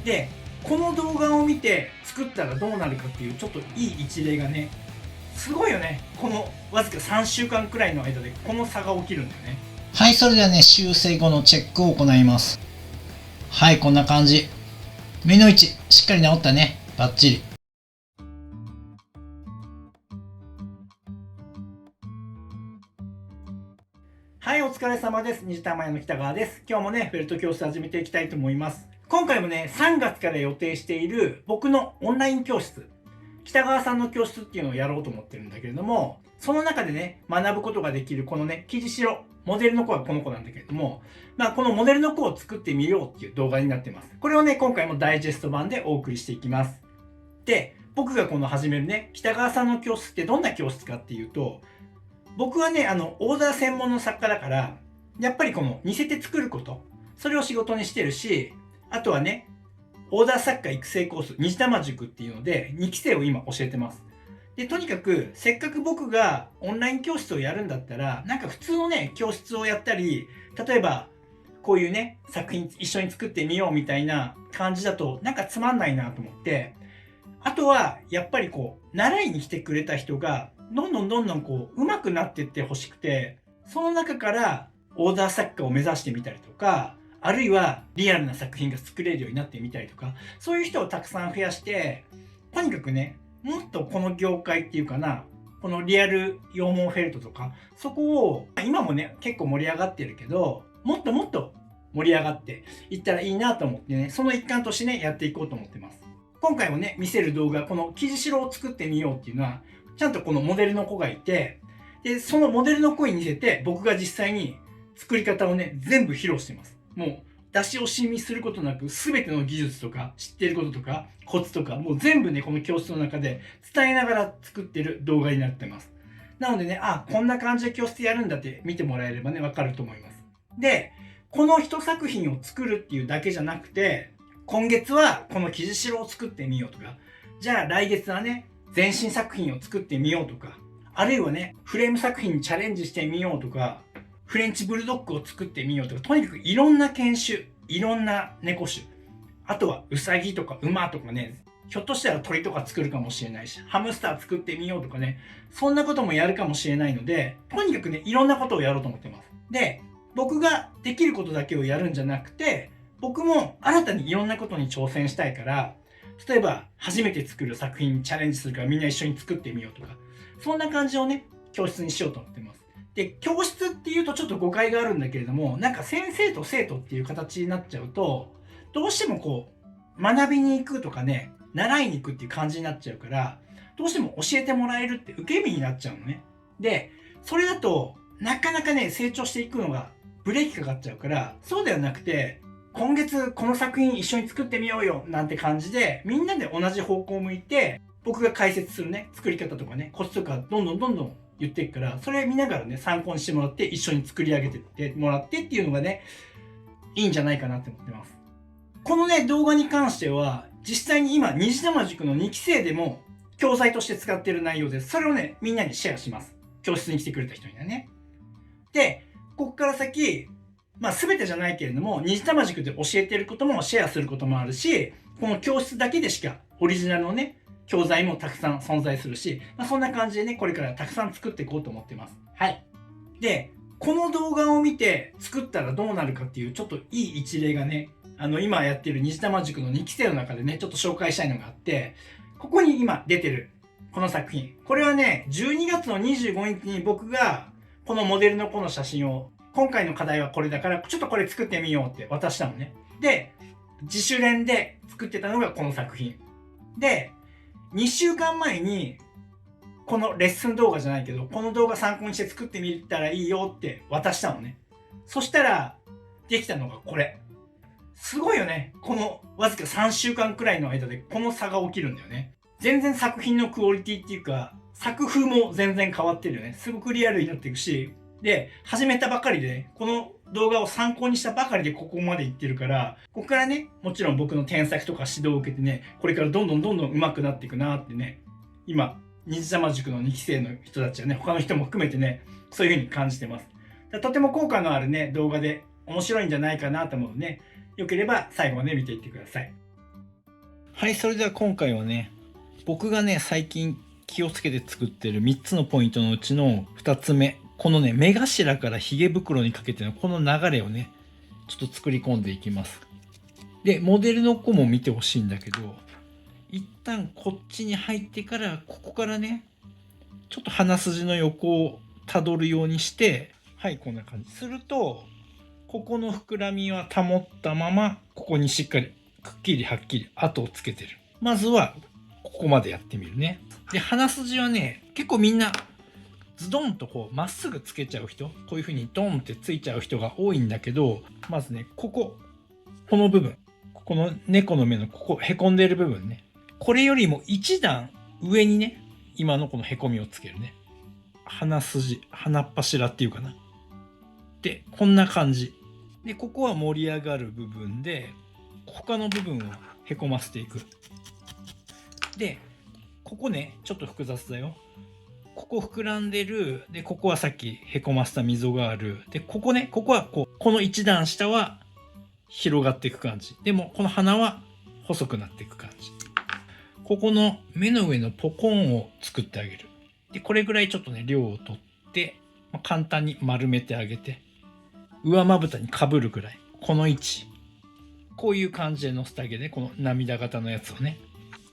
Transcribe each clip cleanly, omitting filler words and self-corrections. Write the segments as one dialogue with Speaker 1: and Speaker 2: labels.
Speaker 1: で、この動画を見て作ったらどうなるかっていうちょっといい一例がね、すごいよね。このわずか3週間くらいの間でこの差が起きるんだよね。
Speaker 2: はい、それではね、修正後のチェックを行います。はい、こんな感じ。目の位置、しっかり治ったね。バッチリ。
Speaker 1: はい、お疲れ様です。虹玉屋の北川です。今日もね、フェルト教室始めていきたいと思います。今回もね、3月から予定している僕のオンライン教室、北川さんの教室っていうのをやろうと思ってるんだけれども、その中でね、学ぶことができるこのね、生地白、モデルの子はこの子なんだけれども、このモデルの子を作ってみようっていう動画になってます。これをね、今回もダイジェスト版でお送りしていきます。で、僕がこの始めるね、北川さんの教室ってどんな教室かっていうと、僕はね、オーダー専門の作家だから、やっぱりこの似せて作ること、それを仕事にしてるし、あとはね、オーダー作家育成コース、虹玉塾っていうので、2期生を今教えてます。で、とにかく、せっかく僕がオンライン教室をやるんだったら、なんか普通のね、教室をやったり、例えば、こういうね、作品一緒に作ってみようみたいな感じだと、なんかつまんないなと思って、あとは、やっぱりこう、習いに来てくれた人が、どんどんこう、上手くなっていってほしくて、その中からオーダー作家を目指してみたりとか、あるいはリアルな作品が作れるようになってみたりとか、そういう人をたくさん増やして、とにかくね、もっとこの業界っていうかな、このリアル羊毛フェルトとか、そこを、今もね、結構盛り上がってるけど、もっともっと盛り上がっていったらいいなと思ってね、その一環としてね、やっていこうと思ってます。今回もね、見せる動画、この生地白を作ってみようっていうのは、ちゃんとこのモデルの子がいて、で、そのモデルの子に似せて、僕が実際に作り方をね、全部披露してます。もう、出し惜しみすることなく、すべての技術とか、知っていることとか、コツとか、もう全部ね、この教室の中で伝えながら作ってる動画になってます。なのでね、こんな感じで教室やるんだって見てもらえればね、わかると思います。で、この一作品を作るっていうだけじゃなくて、今月はこの生地白を作ってみようとか、じゃあ来月はね、全身作品を作ってみようとか、あるいはね、フレーム作品にチャレンジしてみようとか、フレンチブルドッグを作ってみようとか、とにかくいろんな犬種、いろんな猫種、あとはウサギとか馬とかね、ひょっとしたら鳥とか作るかもしれないし、ハムスター作ってみようとかね、そんなこともやるかもしれないので、とにかくね、いろんなことをやろうと思ってます。で、僕ができることだけをやるんじゃなくて、僕も新たにいろんなことに挑戦したいから、例えば初めて作る作品にチャレンジするからみんな一緒に作ってみようとか、そんな感じをね、教室にしようと思ってます。で、教室っていうとちょっと誤解があるんだけれども、なんか先生と生徒っていう形になっちゃうと、どうしてもこう、学びに行くとかね、習いに行くっていう感じになっちゃうから、どうしても教えてもらえるって受け身になっちゃうのね。で、それだと、なかなかね、成長していくのがブレーキかかっちゃうから、そうではなくて、今月この作品一緒に作ってみようよなんて感じで、みんなで同じ方向を向いて、僕が解説するね、作り方とかね、コツとかどんどん言っていくから、それ見ながらね、参考にしてもらって、一緒に作り上げてってもらってっていうのがね、いいんじゃないかなって思ってます。このね、動画に関しては、実際に今、虹玉塾の2期生でも教材として使っている内容です。それをね、みんなにシェアします。教室に来てくれた人にはね。で、ここから先、全てじゃないけれども、虹玉塾で教えてることもシェアすることもあるし、この教室だけでしかオリジナルのね、教材もたくさん存在するし、そんな感じでね、これからたくさん作っていこうと思ってます。はい。で、この動画を見て作ったらどうなるかっていうちょっといい一例がね、今やってる虹玉塾の2期生の中でね、ちょっと紹介したいのがあって、ここに今出てるこの作品。これはね、12月の25日に僕がこのモデルの子の写真を、今回の課題はこれだから、ちょっとこれ作ってみようって渡したのね。で、自主練で作ってたのがこの作品。で、2週間前に、このレッスン動画じゃないけど、この動画参考にして作ってみたらいいよって渡したのね。そしたら、できたのがこれ。すごいよね。このわずか3週間くらいの間でこの差が起きるんだよね。全然作品のクオリティっていうか、作風も全然変わってるよね。すごくリアルになっていくし、で、始めたばかりでね、この動画を参考にしたばかりでここまでいってるから、ここからね、もちろん僕の添削とか指導を受けてね、これからどんどん上手くなっていくなってね、今、虹玉塾の2期生の人たちはね、他の人も含めてね、そういう風に感じてます。とても効果のあるね、動画で面白いんじゃないかなと思うのでね、よければ最後まで見ていってください。はい、それでは今回はね、僕がね、最近気をつけて作ってる3つのポイントのうちの2つ目。このね、目頭からヒゲ袋にかけてのこの流れをね、ちょっと作り込んでいきます。で、モデルの子も見てほしいんだけど、一旦こっちに入ってから、ここからね、ちょっと鼻筋の横をたどるようにして、はい、こんな感じ。すると、ここの膨らみは保ったまま、ここにしっかり、くっきりはっきり跡をつけてる。まずは、ここまでやってみるね。で、鼻筋はね、結構みんな、ズドンとこう、まっすぐつけちゃう人、こういう風にドンってついちゃう人が多いんだけど、まずね、この部分、ここの猫の目のここ、へこんでる部分ね。これよりも一段上にね、今のこのへこみをつけるね。鼻筋、鼻っ柱っていうかな。で、こんな感じ。で、ここは盛り上がる部分で、他の部分をへこませていく。で、ここね、ちょっと複雑だよ。ここ膨らんでる。で、ここはさっきへこませた溝がある。で、ここね、ここはこう、この一段下は広がっていく感じ。でも、この鼻は細くなっていく感じ。ここの目の上のポコンを作ってあげる。で、これぐらいちょっとね、量を取って、簡単に丸めてあげて、上まぶたにかぶるぐらい。この位置。こういう感じで乗せてあげて、この涙型のやつをね。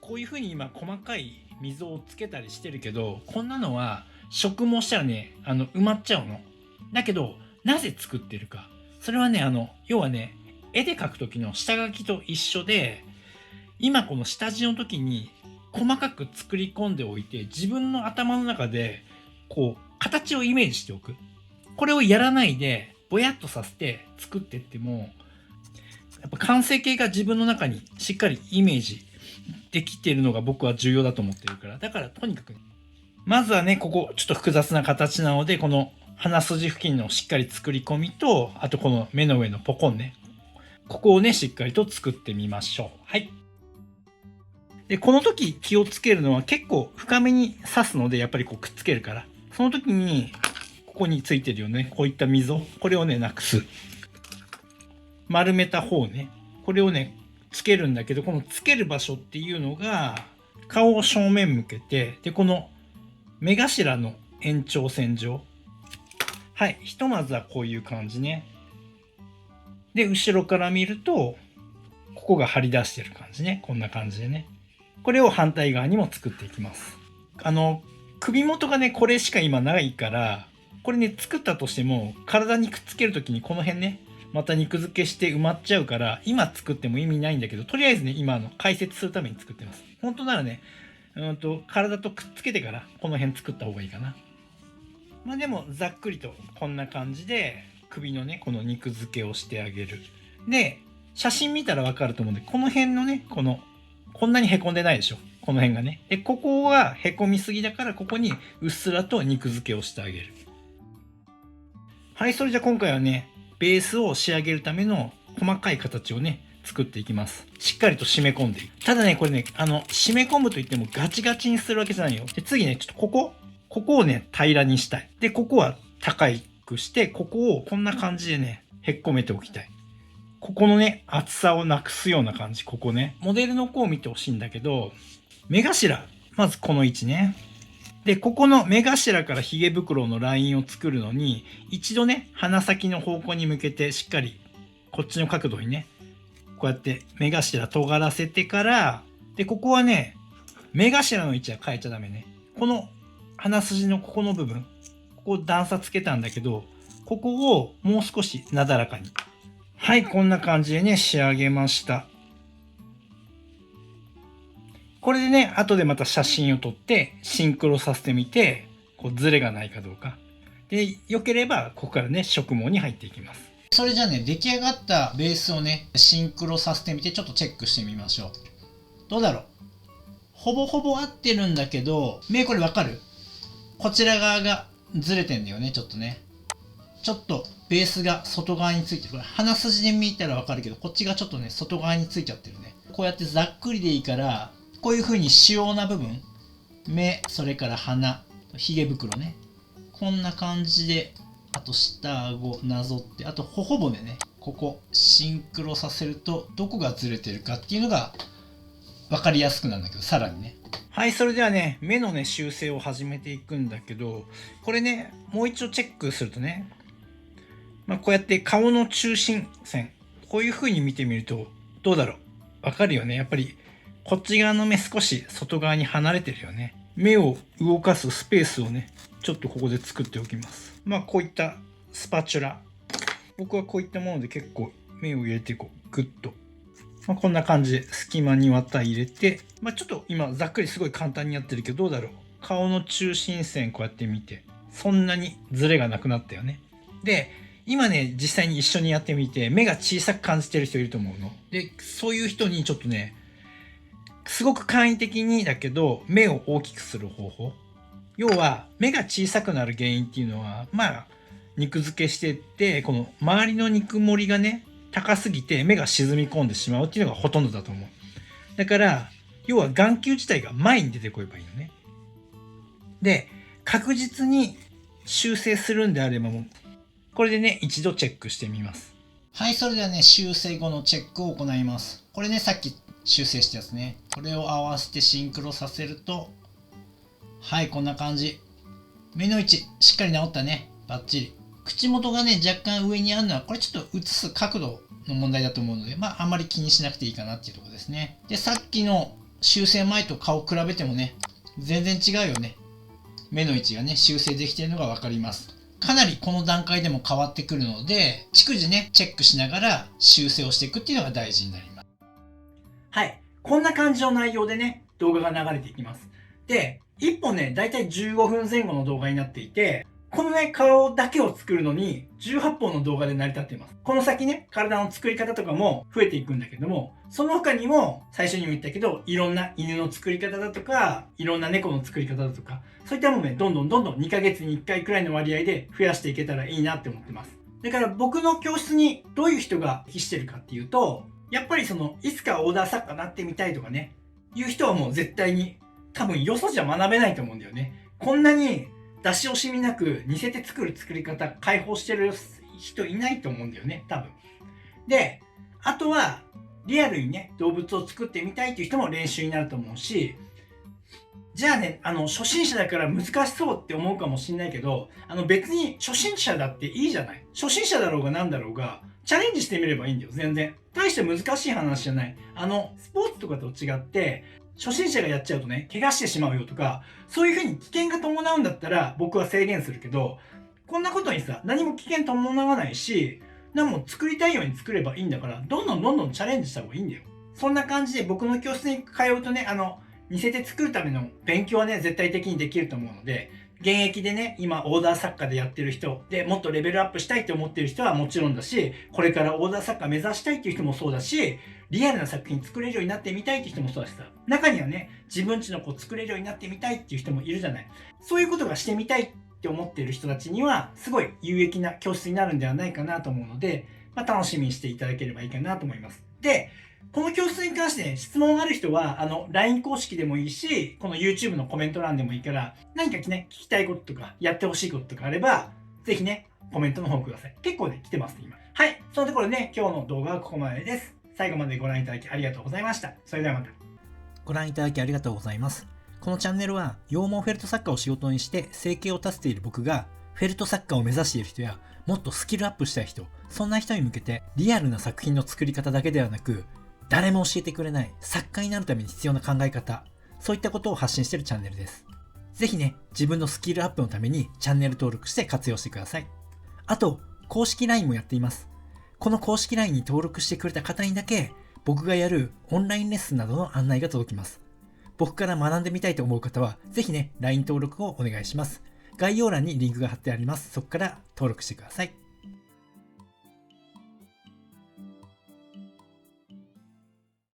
Speaker 1: こういう風に今細かい溝をつけたりしてるけど、こんなのは植毛したらね、埋まっちゃうの。だけど、なぜ作ってるか。それはね、要はね、絵で描く時の下書きと一緒で、今この下地の時に細かく作り込んでおいて、自分の頭の中で、こう、形をイメージしておく。これをやらないで、ぼやっとさせて作ってっても、やっぱ完成形が自分の中にしっかりイメージできているのが僕は重要だと思ってるから。だからとにかく、まずはね、ここちょっと複雑な形なので、この鼻筋付近のしっかり作り込みと、あとこの目の上のポコンね。ここをね、しっかりと作ってみましょう。はい。で、この時気をつけるのは結構深めに刺すので、やっぱりこうくっつけるから。その時に、ここについてるよね、こういった溝。これをね、なくす。丸めた方ね。これをね、つけるんだけど、このつける場所っていうのが、顔を正面向けて、で、この目頭の延長線上。はい。ひとまずはこういう感じね。で、後ろから見ると、ここが張り出してる感じね。こんな感じでね。これを反対側にも作っていきます。首元がね、これしか今ないから、これね、作ったとしても、体にくっつけるときにこの辺ね、また肉付けして埋まっちゃうから、今作っても意味ないんだけど、とりあえずね、今解説するために作ってます。本当ならね、体とくっつけてからこの辺作った方がいいかな。まあでも、ざっくりとこんな感じで、首のね、この肉付けをしてあげる。で、写真見たらわかると思うんで、この辺のね、こんなにへこんでないでしょ。この辺がね。で、ここはへこみすぎだから、ここにうっすらと肉付けをしてあげる。はい、それじゃ今回はね、ベースを仕上げるための細かい形をね、作っていきます。しっかりと締め込んでいく。ただね、これね、締め込むといってもガチガチにするわけじゃないよ。で、次ね、ちょっとここをね、平らにしたい。で、ここは高くして、ここをこんな感じでね、へっこめておきたい。ここのね、厚さをなくすような感じ、ここね。モデルの子を見てほしいんだけど、目頭、まずこの位置ね。で、ここの目頭からヒゲ袋のラインを作るのに、一度ね、鼻先の方向に向けてしっかり、こっちの角度にね、こうやって目頭尖らせてから、で、ここはね、目頭の位置は変えちゃダメね。この鼻筋のここの部分、ここ段差つけたんだけど、ここをもう少しなだらかに。はい、こんな感じでね、仕上げました。これでね、後でまた写真を撮って、シンクロさせてみて、こうズレがないかどうか。で、良ければ、ここからね、植毛に入っていきます。
Speaker 2: それじゃあね、出来上がったベースをね、シンクロさせてみて、ちょっとチェックしてみましょう。どうだろう？ほぼほぼ合ってるんだけど、これわかる？こちら側がずれてんだよね、ちょっとね。ちょっとベースが外側についてる。これ鼻筋で見たらわかるけど、こっちがちょっとね、外側についちゃってるね。こうやってざっくりでいいから、こういう風に主要な部分、目、それから鼻、ひげ袋ね。こんな感じで、あと下顎なぞって、あと頬骨ね。ここシンクロさせると、どこがずれてるかっていうのが分かりやすくなるんだけど、さらにね。
Speaker 1: はい、それではね、目のね、修正を始めていくんだけど、これね、もう一度チェックするとね、こうやって顔の中心線、こういう風に見てみると、どうだろう。わかるよね。やっぱり、こっち側の目少し外側に離れてるよね。目を動かすスペースをね、ちょっとここで作っておきます。こういったスパチュラ。僕はこういったもので結構目を入れてグッと。こんな感じで隙間に綿入れて、ちょっと今ざっくりすごい簡単にやってるけど、どうだろう。顔の中心線こうやって見て、そんなにズレがなくなったよね。で、今ね、実際に一緒にやってみて、目が小さく感じてる人いると思うの。で、そういう人にちょっとね、すごく簡易的にだけど、目を大きくする方法。要は、目が小さくなる原因っていうのは、肉付けしてって、この周りの肉盛りがね、高すぎて目が沈み込んでしまうっていうのがほとんどだと思う。だから、要は眼球自体が前に出てこればいいのね。で、確実に修正するんであればもう、これでね、一度チェックしてみます。
Speaker 2: はい、それではね、修正後のチェックを行います。これね、さっき修正したやつね。これを合わせてシンクロさせると、はい、こんな感じ。目の位置、しっかり治ったね。バッチリ。口元がね、若干上にあるのは、これちょっと映す角度の問題だと思うので、あんまり気にしなくていいかなっていうところですね。で、さっきの修正前と顔比べてもね、全然違うよね。目の位置がね、修正できているのがわかります。かなりこの段階でも変わってくるので、逐次ね、チェックしながら修正をしていくっていうのが大事になります。
Speaker 1: はい。こんな感じの内容でね、動画が流れていきます。で、1本ね、だいたい15分前後の動画になっていて、このね、顔だけを作るのに18本の動画で成り立っています。この先ね、体の作り方とかも増えていくんだけども、その他にも最初にも言ったけど、いろんな犬の作り方だとか、いろんな猫の作り方だとか、そういったものね、どんどん2ヶ月に1回くらいの割合で増やしていけたらいいなって思ってます。だから僕の教室にどういう人が適してるかっていうと、やっぱりいつかオーダー作家になってみたいとかね、いう人はもう絶対に多分よそじゃ学べないと思うんだよね。こんなに出し惜しみなく似せて作る作り方解放してる人いないと思うんだよね、多分。で、あとはリアルにね、動物を作ってみたいっていう人も練習になると思うし、じゃあね、初心者だから難しそうって思うかもしんないけど、別に初心者だっていいじゃない。初心者だろうがなんだろうが、チャレンジしてみればいいんだよ、全然。大して難しい話じゃない。スポーツとかと違って、初心者がやっちゃうとね、怪我してしまうよとか、そういう風に危険が伴うんだったら僕は制限するけど、こんなことにさ、何も危険伴わないし、何も作りたいように作ればいいんだから、どんどんチャレンジした方がいいんだよ。そんな感じで僕の教室に通うとね、似せて作るための勉強はね、絶対的にできると思うので、現役でね、今オーダー作家でやってる人でもっとレベルアップしたいって思ってる人はもちろんだし、これからオーダー作家目指したいっていう人もそうだし、リアルな作品作れるようになってみたいっていう人もそうだしさ、中にはね、自分家の子作れるようになってみたいっていう人もいるじゃない。そういうことがしてみたいって思っている人たちには、すごい有益な教室になるんではないかなと思うので、楽しみにしていただければいいかなと思います。で、この教室に関して、質問ある人は、LINE 公式でもいいし、この YouTube のコメント欄でもいいから、何かね、聞きたいこととか、やってほしいこととかあれば、ぜひね、コメントの方ください。結構ね、来てますね、今。はい。そのところでね、今日の動画はここまでです。最後までご覧いただきありがとうございました。それではまた。
Speaker 3: ご覧いただきありがとうございます。このチャンネルは、羊毛フェルト作家を仕事にして生計を立てている僕が、フェルト作家を目指している人や、もっとスキルアップしたい人、そんな人に向けて、リアルな作品の作り方だけではなく、誰も教えてくれない作家になるために必要な考え方、そういったことを発信しているチャンネルです。ぜひね、自分のスキルアップのためにチャンネル登録して活用してください。あと、公式 LINE もやっています。この公式 LINE に登録してくれた方にだけ、僕がやるオンラインレッスンなどの案内が届きます。僕から学んでみたいと思う方は、ぜひね、LINE 登録をお願いします。概要欄にリンクが貼ってあります。そこから登録してください。